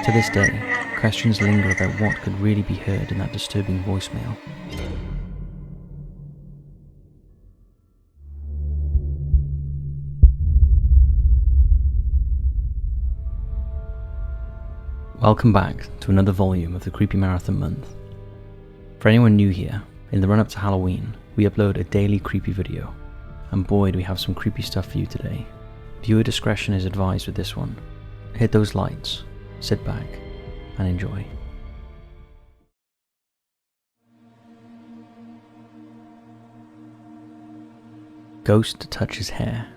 To this day, questions linger about what could really be heard in that disturbing voicemail. Welcome back to another volume of the Creepy Marathon Month. For anyone new here, in the run-up to Halloween, we upload a daily creepy video, and boy do we have some creepy stuff for you today. Viewer discretion is advised with this one. Hit those lights, sit back, and enjoy. Ghost touches hair.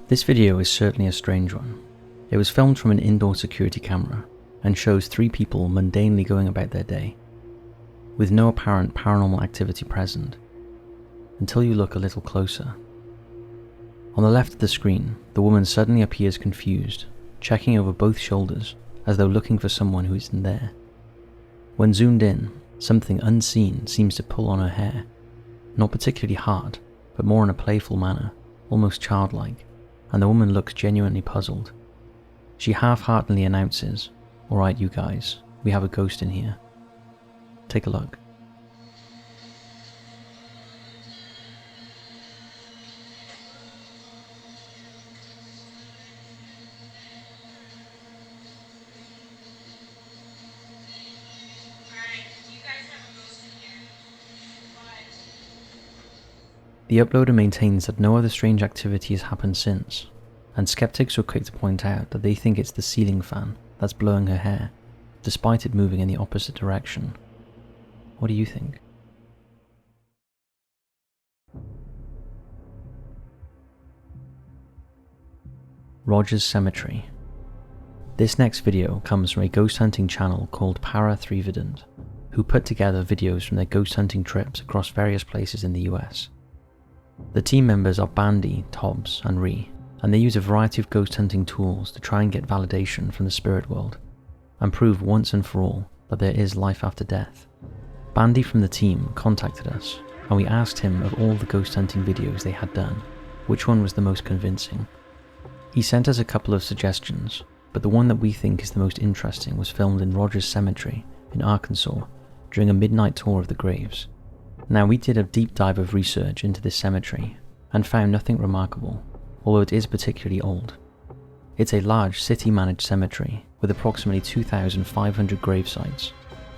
This video is certainly a strange one. It was filmed from an indoor security camera and shows three people mundanely going about their day, with no apparent paranormal activity present, until you look a little closer. On the left of the screen, the woman suddenly appears confused, checking over both shoulders as though looking for someone who isn't there. When zoomed in, something unseen seems to pull on her hair, not particularly hard, but more in a playful manner, almost childlike, and the woman looks genuinely puzzled. She half-heartedly announces, "Alright you guys, we have a ghost in here." Take a look. The uploader maintains that no other strange activity has happened since, and skeptics were quick to point out that they think it's the ceiling fan that's blowing her hair, despite it moving in the opposite direction. What do you think? Rogers Cemetery. This next video comes from a ghost hunting channel called Para3vident, who put together videos from their ghost hunting trips across various places in the US. The team members are Bandy, Tobbs, and Ree, and they use a variety of ghost hunting tools to try and get validation from the spirit world, and prove once and for all that there is life after death. Bandy from the team contacted us, and we asked him of all the ghost hunting videos they had done, which one was the most convincing. He sent us a couple of suggestions, but the one that we think is the most interesting was filmed in Rogers Cemetery in Arkansas during a midnight tour of the graves. Now, we did a deep dive of research into this cemetery and found nothing remarkable, although it is particularly old. It's a large city-managed cemetery with approximately 2,500 grave sites.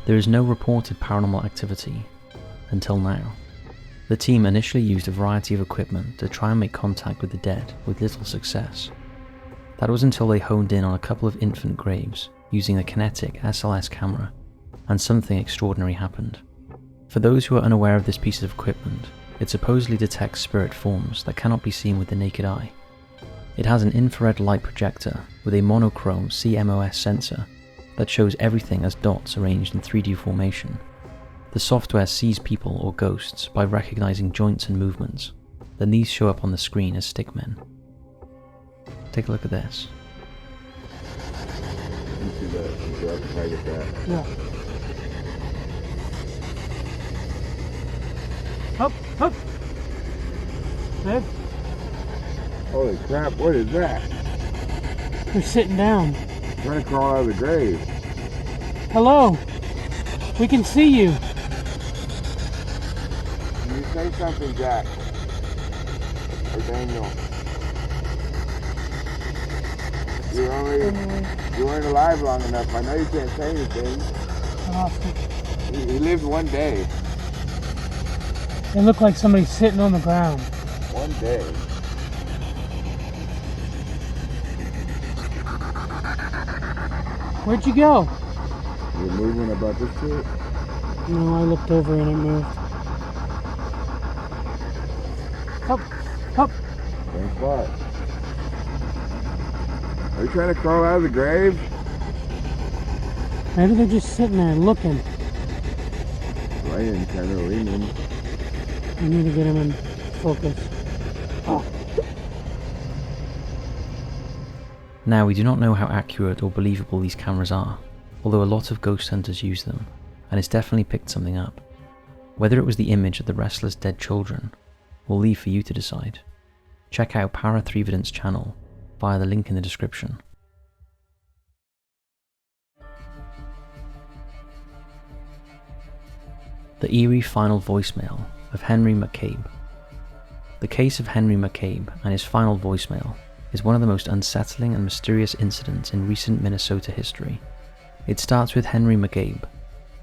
There is no reported paranormal activity until now. The team initially used a variety of equipment to try and make contact with the dead with little success. That was until they honed in on a couple of infant graves using a kinetic SLS camera, and something extraordinary happened. For those who are unaware of this piece of equipment, it supposedly detects spirit forms that cannot be seen with the naked eye. It has an infrared light projector with a monochrome CMOS sensor that shows everything as dots arranged in 3D formation. The software sees people or ghosts by recognizing joints and movements, then these show up on the screen as stickmen. Take a look at this. You see that? Yeah. Up, up. Ed, Holy crap, what is that? they're sitting down. Trying to crawl out of the grave. Hello. We can see you. Can you say something, Jack? Or Daniel? You weren't alive long enough. I know you can't say anything. I lost it. He lived one day. They look like somebody's sitting on the ground. One day. Where'd you go? You're moving about this shit? No, I looked over and it moved. Up, up. Same spot. Are you trying to crawl out of the grave? Maybe they're just sitting there looking. Laying, kind of leaning. I need to get him in focus. Oh. Now, we do not know how accurate or believable these cameras are, although a lot of ghost hunters use them, and it's definitely picked something up. Whether it was the image of the restless dead children, we'll leave for you to decide. Check out Para3vident's channel via the link in the description. The eerie final voicemail of Henry McCabe. The case of Henry McCabe and his final voicemail is one of the most unsettling and mysterious incidents in recent Minnesota history. It starts with Henry McCabe,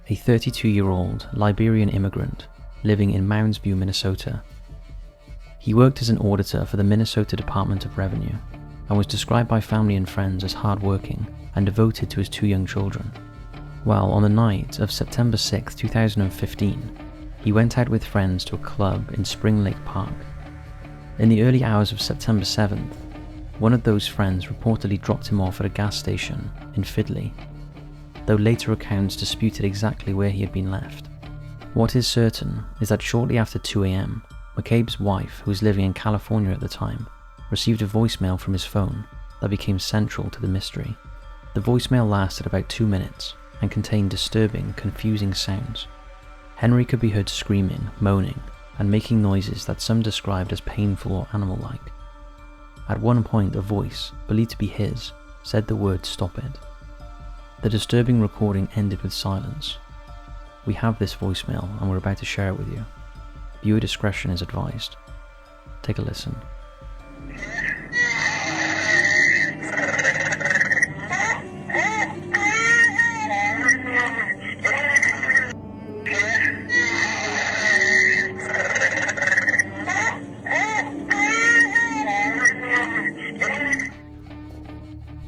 a 32-year-old Liberian immigrant living in Mounds View, Minnesota. He worked as an auditor for the Minnesota Department of Revenue and was described by family and friends as hardworking and devoted to his 2 young children. Well, on the night of September 6, 2015, he went out with friends to a club in Spring Lake Park. In the early hours of September 7th, one of those friends reportedly dropped him off at a gas station in Fidley, though later accounts disputed exactly where he had been left. What is certain is that shortly after 2 a.m, McCabe's wife, who was living in California at the time, received a voicemail from his phone that became central to the mystery. The voicemail lasted about 2 minutes and contained disturbing, confusing sounds. Henry could be heard screaming, moaning, and making noises that some described as painful or animal-like. At one point, a voice, believed to be his, said the word "stop it." The disturbing recording ended with silence. We have this voicemail and we're about to share it with you. Viewer discretion is advised. Take a listen.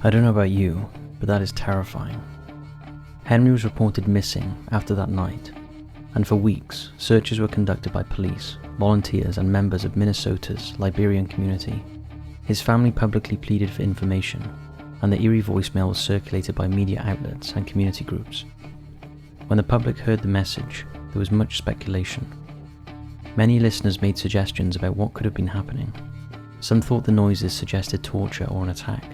I don't know about you, but that is terrifying. Henry was reported missing after that night, and for weeks, searches were conducted by police, volunteers, and members of Minnesota's Liberian community. His family publicly pleaded for information, and the eerie voicemail was circulated by media outlets and community groups. When the public heard the message, there was much speculation. Many listeners made suggestions about what could have been happening. Some thought the noises suggested torture or an attack.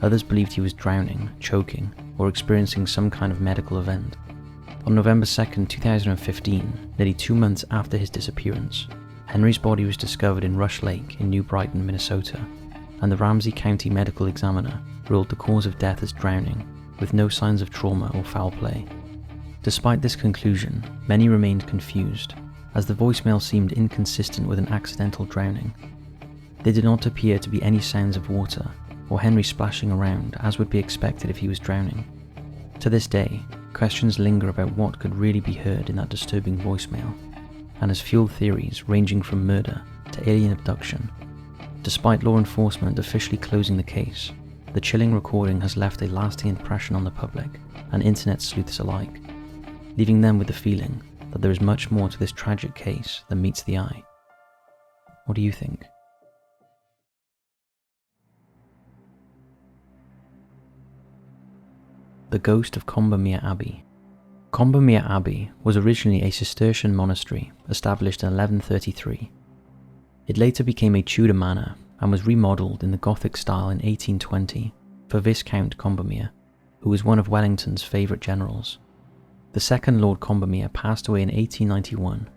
Others believed he was drowning, choking, or experiencing some kind of medical event. On November 2, 2015, nearly 2 months after his disappearance, Henry's body was discovered in Rush Lake in New Brighton, Minnesota, and the Ramsey County Medical Examiner ruled the cause of death as drowning, with no signs of trauma or foul play. Despite this conclusion, many remained confused, as the voicemail seemed inconsistent with an accidental drowning. There did not appear to be any sounds of water or Henry splashing around as would be expected if he was drowning. To this day, questions linger about what could really be heard in that disturbing voicemail, and has fueled theories ranging from murder to alien abduction. Despite law enforcement officially closing the case, the chilling recording has left a lasting impression on the public and internet sleuths alike, leaving them with the feeling that there is much more to this tragic case than meets the eye. What do you think? The ghost of Combermere Abbey. Combermere Abbey was originally a Cistercian monastery established in 1133. It later became a Tudor manor and was remodelled in the Gothic style in 1820 for Viscount Combermere, who was one of Wellington's favourite generals. The second Lord Combermere passed away in 1891,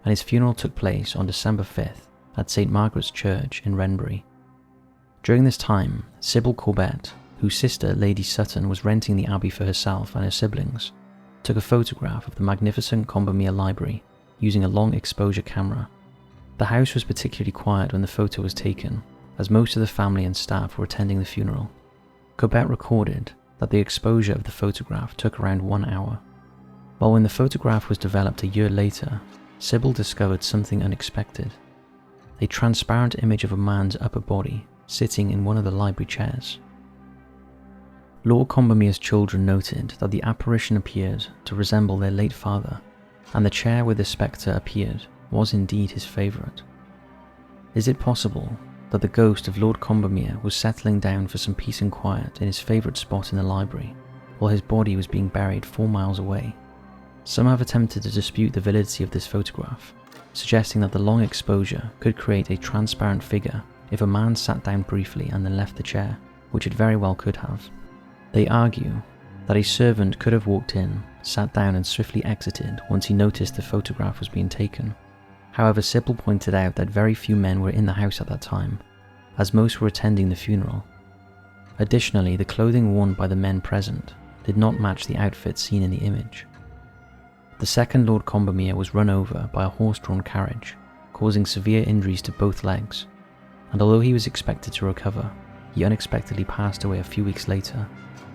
and his funeral took place on December 5th at St. Margaret's Church in Wrenbury. During this time, Sybil Corbett, whose sister Lady Sutton was renting the abbey for herself and her siblings, took a photograph of the magnificent Combermere Library using a long exposure camera. The house was particularly quiet when the photo was taken, as most of the family and staff were attending the funeral. Corbett recorded that the exposure of the photograph took around 1 hour. While when the photograph was developed a year later, Sybil discovered something unexpected: a transparent image of a man's upper body sitting in one of the library chairs. Lord Combermere's children noted that the apparition appeared to resemble their late father, and the chair where the spectre appeared was indeed his favourite. Is it possible that the ghost of Lord Combermere was settling down for some peace and quiet in his favourite spot in the library, while his body was being buried 4 miles away? Some have attempted to dispute the validity of this photograph, suggesting that the long exposure could create a transparent figure if a man sat down briefly and then left the chair, which it very well could have. They argue that a servant could have walked in, sat down and swiftly exited once he noticed the photograph was being taken. However, Sybil pointed out that very few men were in the house at that time, as most were attending the funeral. Additionally, the clothing worn by the men present did not match the outfits seen in the image. The second Lord Combermere was run over by a horse-drawn carriage, causing severe injuries to both legs, and although he was expected to recover, he unexpectedly passed away a few weeks later.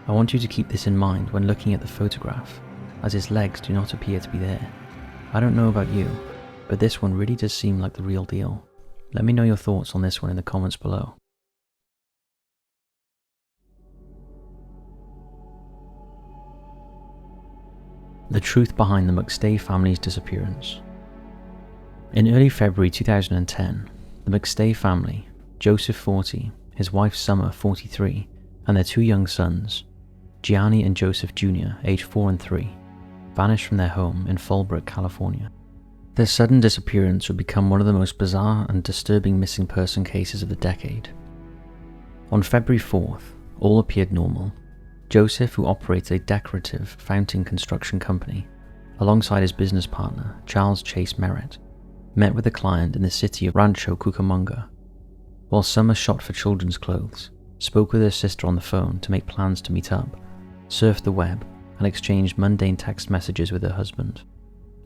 I want you to keep this in mind when looking at the photograph, as his legs do not appear to be there. I don't know about you, but this one really does seem like the real deal. Let me know your thoughts on this one in the comments below. The truth behind the McStay family's disappearance. In early February 2010, the McStay family, Joseph 40, his wife Summer 43, and their two young sons, Gianni and Joseph Jr., aged 4 and 3, vanished from their home in Fallbrook, California. Their sudden disappearance would become one of the most bizarre and disturbing missing person cases of the decade. On February 4th, all appeared normal. Joseph, who operates a decorative fountain construction company, alongside his business partner, Charles Chase Merritt, met with a client in the city of Rancho Cucamonga, while Summer shopped for children's clothes, spoke with her sister on the phone to make plans to meet up, surfed the web, and exchanged mundane text messages with her husband.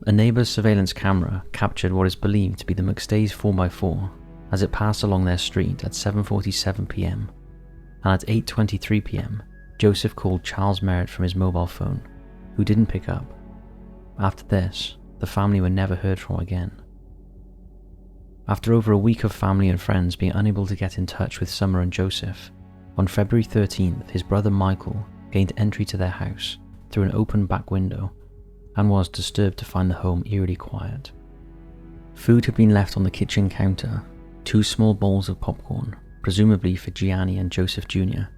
A neighbour's surveillance camera captured what is believed to be the McStay's 4x4 as it passed along their street at 7:47 p.m, and at 8:23 p.m, Joseph called Charles Merritt from his mobile phone, who didn't pick up. After this, the family were never heard from again. After over a week of family and friends being unable to get in touch with Summer and Joseph, on February 13th, his brother Michael gained entry to their house through an open back window and was disturbed to find the home eerily quiet. Food had been left on the kitchen counter, 2 small bowls of popcorn, presumably for Gianni and Joseph Jr.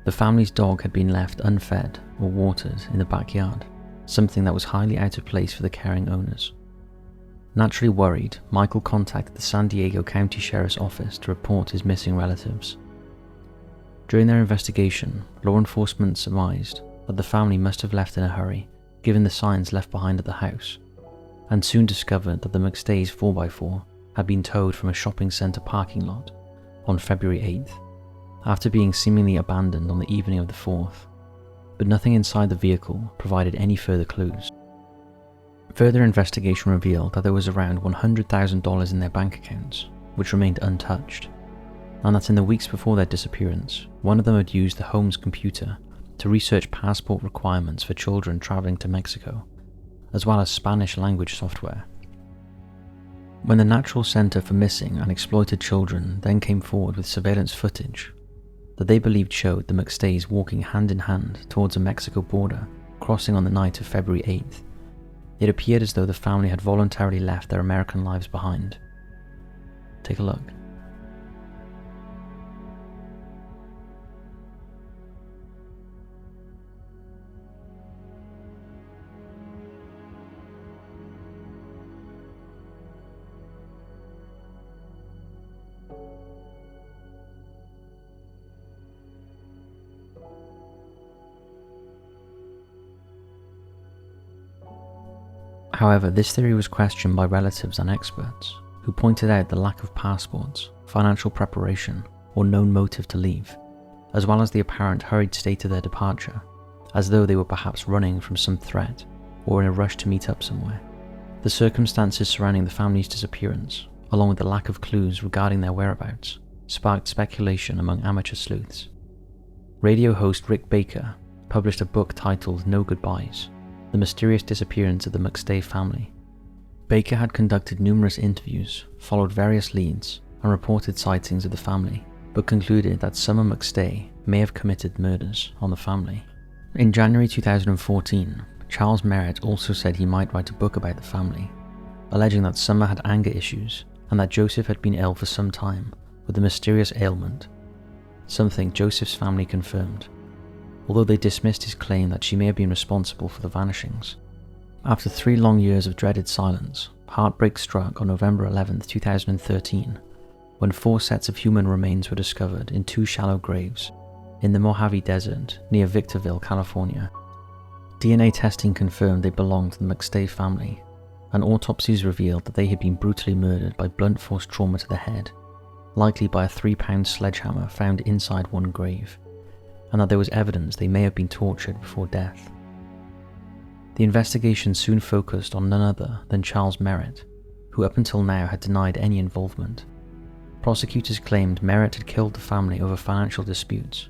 The family's dog had been left unfed or watered in the backyard, something that was highly out of place for the caring owners. Naturally worried, Michael contacted the San Diego County Sheriff's Office to report his missing relatives. During their investigation, law enforcement surmised that the family must have left in a hurry, given the signs left behind at the house, and soon discovered that the McStay's 4x4 had been towed from a shopping centre parking lot on February 8th, after being seemingly abandoned on the evening of the 4th, but nothing inside the vehicle provided any further clues. Further investigation revealed that there was around $100,000 in their bank accounts, which remained untouched, and that in the weeks before their disappearance, one of them had used the home's computer to research passport requirements for children travelling to Mexico, as well as Spanish language software. When the Natural Center for Missing and Exploited Children then came forward with surveillance footage that they believed showed the McStays walking hand in hand towards a Mexico border, crossing on the night of February 8th, it appeared as though the family had voluntarily left their American lives behind. Take a look. However, this theory was questioned by relatives and experts, who pointed out the lack of passports, financial preparation, or known motive to leave, as well as the apparent hurried state of their departure, as though they were perhaps running from some threat or in a rush to meet up somewhere. The circumstances surrounding the family's disappearance, along with the lack of clues regarding their whereabouts, sparked speculation among amateur sleuths. Radio host Rick Baker published a book titled No Goodbyes: The Mysterious Disappearance of the McStay Family. Baker had conducted numerous interviews, followed various leads, and reported sightings of the family, but concluded that Summer McStay may have committed murders on the family. In January 2014, Charles Merritt also said he might write a book about the family, alleging that Summer had anger issues and that Joseph had been ill for some time with a mysterious ailment, something Joseph's family confirmed, although they dismissed his claim that she may have been responsible for the vanishings. After 3 long years of dreaded silence, heartbreak struck on November 11, 2013, when 4 sets of human remains were discovered in 2 shallow graves in the Mojave Desert near Victorville, California. DNA testing confirmed they belonged to the McStay family, and autopsies revealed that they had been brutally murdered by blunt force trauma to the head, likely by a 3-pound sledgehammer found inside one grave, and that there was evidence they may have been tortured before death. The investigation soon focused on none other than Charles Merritt, who up until now had denied any involvement. Prosecutors claimed Merritt had killed the family over financial disputes,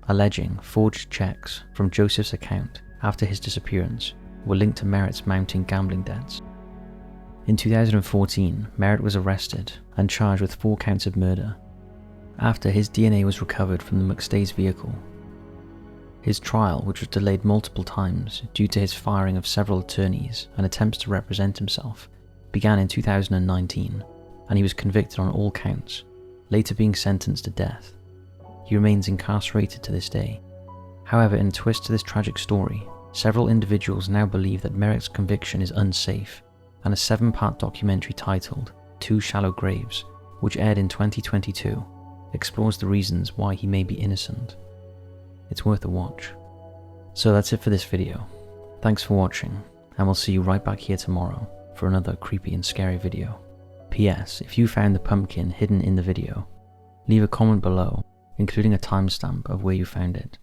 alleging forged checks from Joseph's account after his disappearance were linked to Merritt's mounting gambling debts. In 2014, Merritt was arrested and charged with 4 counts of murder, after his DNA was recovered from the McStay's vehicle. His trial, which was delayed multiple times due to his firing of several attorneys and attempts to represent himself, began in 2019, and he was convicted on all counts, later being sentenced to death. He remains incarcerated to this day. However, in a twist to this tragic story, several individuals now believe that Merritt's conviction is unsafe, and a 7-part documentary titled 2 Shallow Graves, which aired in 2022, explores the reasons why he may be innocent. It's worth a watch. So that's it for this video. Thanks for watching, and we'll see you right back here tomorrow for another creepy and scary video. P.S. If you found the pumpkin hidden in the video, leave a comment below, including a timestamp of where you found it.